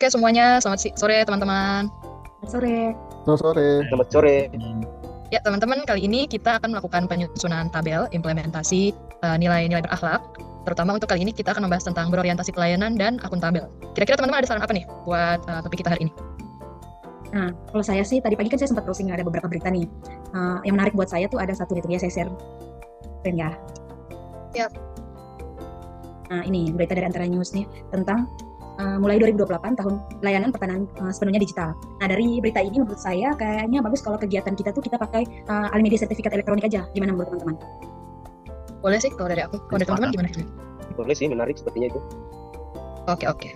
semuanya, selamat sore teman-teman. Selamat sore. Selamat sore. Selamat sore. Ya teman-teman, kali ini kita akan melakukan penyusunan tabel implementasi nilai-nilai berakhlak. Terutama untuk kali ini kita akan membahas tentang berorientasi pelayanan dan akuntabel. Kira-kira teman-teman ada saran apa nih buat topik kita hari ini? Nah, kalau saya sih tadi pagi kan saya sempat browsing ada beberapa berita nih. Yang menarik buat saya tuh ada satu gitu ya, saya share screen ya. Siap. Nah, ini berita dari Antara News nih tentang mulai 2028 tahun layanan pertanahan sepenuhnya digital. Nah, dari berita ini menurut saya kayaknya bagus kalau kegiatan kita tuh kita pakai Alimedia sertifikat elektronik aja. Gimana menurut teman-teman? Boleh sih kalau dari aku. Kalau dari teman-teman gimana? Boleh sih, menarik sepertinya itu. Oke.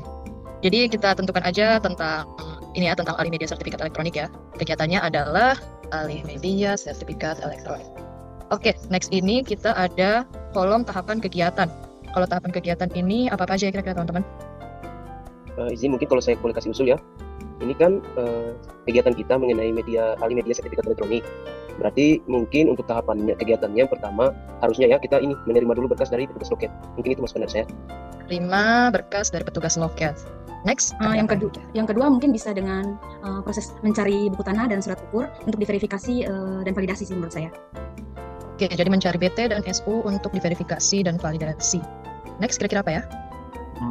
Jadi kita tentukan aja tentang ini ya, tentang Alimedia sertifikat elektronik ya. Kegiatannya adalah Alimedia sertifikat elektronik. Oke, next ini kita ada kolom tahapan kegiatan. Kalau tahapan kegiatan ini apa aja ya kira-kira teman-teman? Izin mungkin kalau saya boleh kasih usul ya. Ini kan kegiatan kita mengenai Alimedia sertifikat elektronik. Berarti mungkin untuk tahapannya kegiatannya yang pertama harusnya ya kita ini menerima dulu berkas dari petugas loket. Mungkin itu mas benar saya. Terima berkas dari petugas loket. Next, yang kedua mungkin bisa dengan proses mencari buku tanah dan surat ukur untuk diverifikasi dan validasi sih menurut saya. Oke, jadi mencari BT dan SU untuk diverifikasi dan validasi. Next, kira-kira apa ya?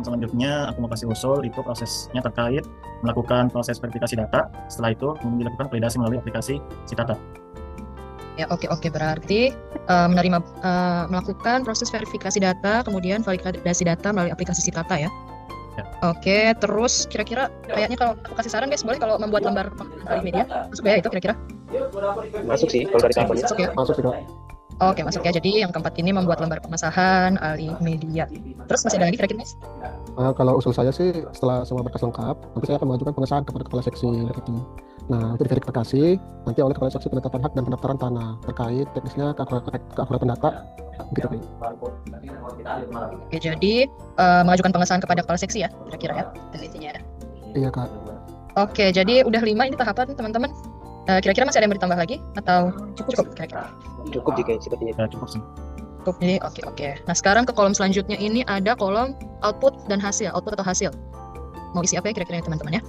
Selanjutnya aku mau kasih usul itu prosesnya terkait melakukan proses verifikasi data. Setelah itu dilakukan validasi melalui aplikasi Citata. Ya, oke. Berarti melakukan proses verifikasi data, kemudian validasi data melalui aplikasi Citata ya. Ya. Oke, terus kira-kira kayaknya kalau aku kasih saran guys, boleh kalau membuat lembar Alimedia masuk ya itu kira-kira? Masuk sih kalau dari tahapannya. Masuk ya. Masuk juga. Oke, masuk ya. Jadi yang keempat ini membuat lembar pengesahan Alimedia. Terus masih ada lagi kira-kira guys? Kalau usul saya sih setelah semua berkas lengkap, nanti saya akan mengajukan pengesahan kepada kepala seksi itu. Nah, itu diverifikasi nanti oleh kepala seksi penetapan hak dan pendaftaran tanah terkait teknisnya keakuratan data. Gitu. Oke, jadi mengajukan pengesahan kepada kepala seksi ya, kira-kira ya, intinya. Iya kak. Oke, jadi udah 5 ini tahapan teman-teman. Kira-kira masih ada yang bertambah lagi atau cukup kira-kira? Cukup jika sepertinya. Ya, cukup sih. Cukup ini, oke. Nah, sekarang ke kolom selanjutnya ini ada kolom output dan hasil, output atau hasil. Mau isi apa ya kira-kira teman-teman ya?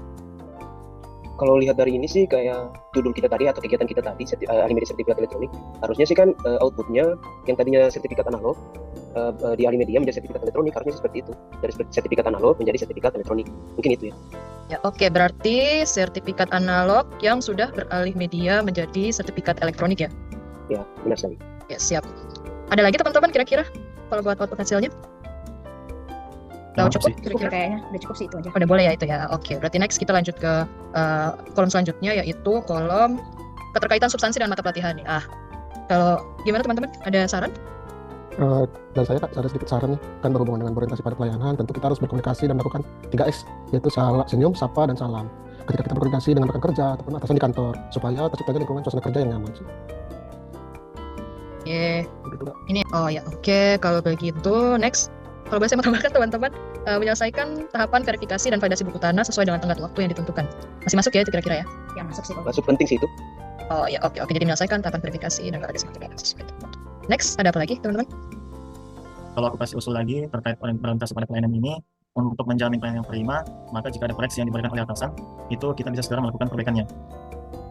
Kalau lihat dari ini sih kayak judul kita tadi atau kegiatan kita tadi Alimedia sertifikat elektronik, harusnya sih kan outputnya yang tadinya sertifikat analog di Alimedia menjadi sertifikat elektronik, harusnya seperti itu, dari sertifikat analog menjadi sertifikat elektronik, mungkin itu ya. Ya, oke, berarti sertifikat analog yang sudah beralih media menjadi sertifikat elektronik ya? Ya, benar sekali. Ya, siap. Ada lagi teman-teman kira-kira kalau buat output hasilnya? Cukup Cukup kayaknya, udah cukup sih itu aja. Udah boleh ya itu ya. Oke, berarti next kita lanjut ke kolom selanjutnya yaitu kolom keterkaitan substansi dan mata pelatihan. Kalau gimana teman-teman? Ada saran? Dan saya ada sedikit saran nih, kan berhubungan dengan orientasi pada pelayanan, tentu kita harus berkomunikasi dan melakukan 3S, yaitu senyum, sapa, dan salam. Ketika kita berkomunikasi dengan rekan kerja ataupun atasan di kantor, supaya terciptanya lingkungan suasana kerja yang nyaman sih. Ini, oke. Kalau begitu, next. Kalau boleh saya menambahkan teman-teman, menyelesaikan tahapan verifikasi dan validasi buku tanah sesuai dengan tenggat waktu yang ditentukan. Masih masuk ya itu kira-kira ya? Ya masuk sih. Masuk, penting sih itu. Oke. Jadi menyelesaikan tahapan verifikasi dan validasi buku tanah sesuai tenggat waktu. Next, ada apa lagi teman-teman? Kalau aku kasih usul lagi terkait orientasi pada pelayanan ini, untuk menjamin pelayanan yang prima, maka jika ada koreksi yang diberikan oleh atasan, itu kita bisa segera melakukan perbaikannya.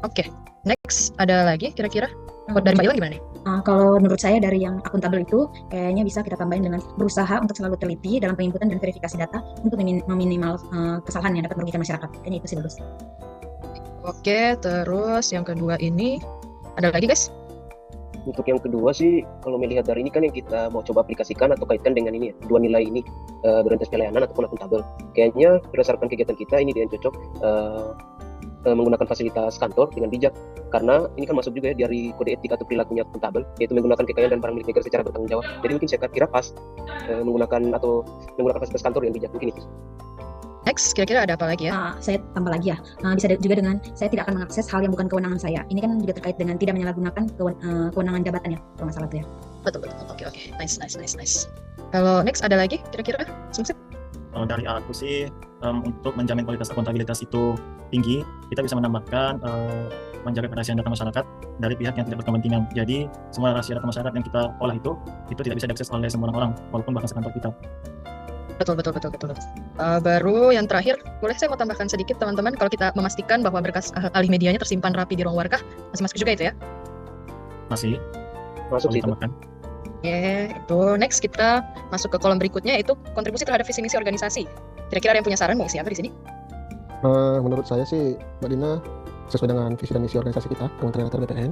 Oke, next ada lagi kira-kira? Buat dari Mbak Iwan gimana nih? Kalau menurut saya dari yang akuntabel itu kayaknya bisa kita tambahin dengan berusaha untuk selalu teliti dalam penginputan dan verifikasi data untuk meminimal kesalahan yang dapat merugikan masyarakat. Kayaknya itu sih bagus. Oke, terus yang kedua ini ada lagi guys? Untuk yang kedua sih, kalau melihat dari ini kan yang kita mau coba aplikasikan atau kaitkan dengan ini ya, dua nilai ini, berorientasi pelayanan ataupun akuntabel. Kayaknya berdasarkan kegiatan kita ini dia cocok menggunakan fasilitas kantor dengan bijak, karena ini kan masuk juga ya dari kode etik atau perilakunya akuntabel, yaitu menggunakan kekayaan dan barang milik negara secara bertanggung jawab. Jadi mungkin saya kira pas menggunakan fasilitas kantor yang bijak, mungkin itu. Next, kira-kira ada apa lagi ya? Saya tambah lagi ya, bisa juga dengan saya tidak akan mengakses hal yang bukan kewenangan saya. Ini kan juga terkait dengan tidak menyalahgunakan kewenangan jabatan ya, kalau nggak salah tuh ya. Betul. Oke. Nice. Kalau next ada lagi kira-kira? Sumsip? Dari aku sih, untuk menjamin kualitas akuntabilitas itu tinggi, kita bisa menambahkan menjaga kerahasiaan data masyarakat dari pihak yang tidak berkepentingan. Jadi semua rahasia data masyarakat yang kita olah itu tidak bisa diakses oleh semua orang, walaupun bahkan sekantor kita. Betul, betul, betul, betul. Baru yang terakhir, boleh saya mau tambahkan sedikit teman-teman, kalau kita memastikan bahwa berkas alih medianya tersimpan rapi di ruang warkah, masih masuk juga itu ya? Masih Masuk boleh situ. tambahkan. Oke, itu next kita masuk ke kolom berikutnya, yaitu kontribusi terhadap visi misi organisasi. Kira-kira ada yang punya saran mau isi apa di sini? Menurut saya sih, Mbak Dina, sesuai dengan visi dan misi organisasi kita, Kementerian Data BPN,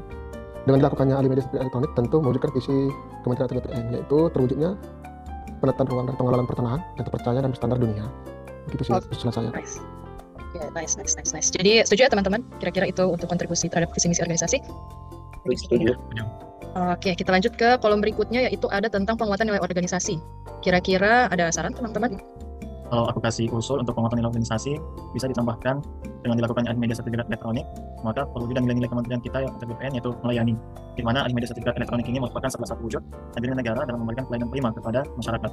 dengan dilakukannya alih media sertifikat elektronik tentu mewujudkan visi Kementerian Data BPN, yaitu terwujudnya penataan ruang dan pengelolaan pertanahan yang terpercaya dan berstandar dunia. Begitu sih Oke. usulan saya. Nice. Oke, nice. Jadi setuju ya teman-teman? Kira-kira itu untuk kontribusi terhadap visi misi organisasi? Setuju. Oke, kita lanjut ke kolom berikutnya, yaitu ada tentang penguatan nilai organisasi. Kira-kira ada saran teman-teman? Kalau aku kasih usul untuk penguatan nilai organisasi bisa ditambahkan dengan dilakukannya alih media sertifikat elektronik, maka perwujudan nilai-nilai kementerian kita yang BPN yaitu melayani, di mana alih media sertifikat elektronik ini merupakan salah satu wujud hadirnya negara dalam memberikan pelayanan prima kepada masyarakat.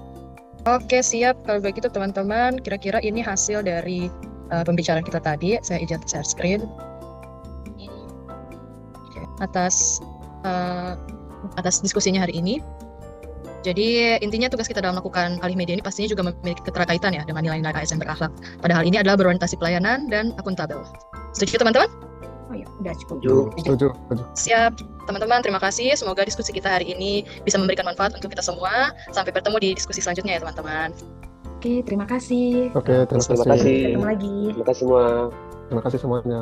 Oke, siap. Kalau begitu teman-teman, kira-kira ini hasil dari pembicaraan kita tadi. Saya izin share screen. Oke, atas diskusinya hari ini. Jadi intinya tugas kita dalam melakukan alih media ini pastinya juga memiliki keterkaitan ya dengan nilai-nilai ASN berakhlak. Padahal ini adalah berorientasi pelayanan dan akuntabel. Setuju teman-teman? Oh ya, udah cukup. Setuju. Siap. Teman-teman, terima kasih. Semoga diskusi kita hari ini bisa memberikan manfaat untuk kita semua. Sampai bertemu di diskusi selanjutnya ya teman-teman. Oke, terima kasih. Oke, terima Terima kasih. kasih. Ketemu lagi. Terima kasih semua. Terima kasih semuanya.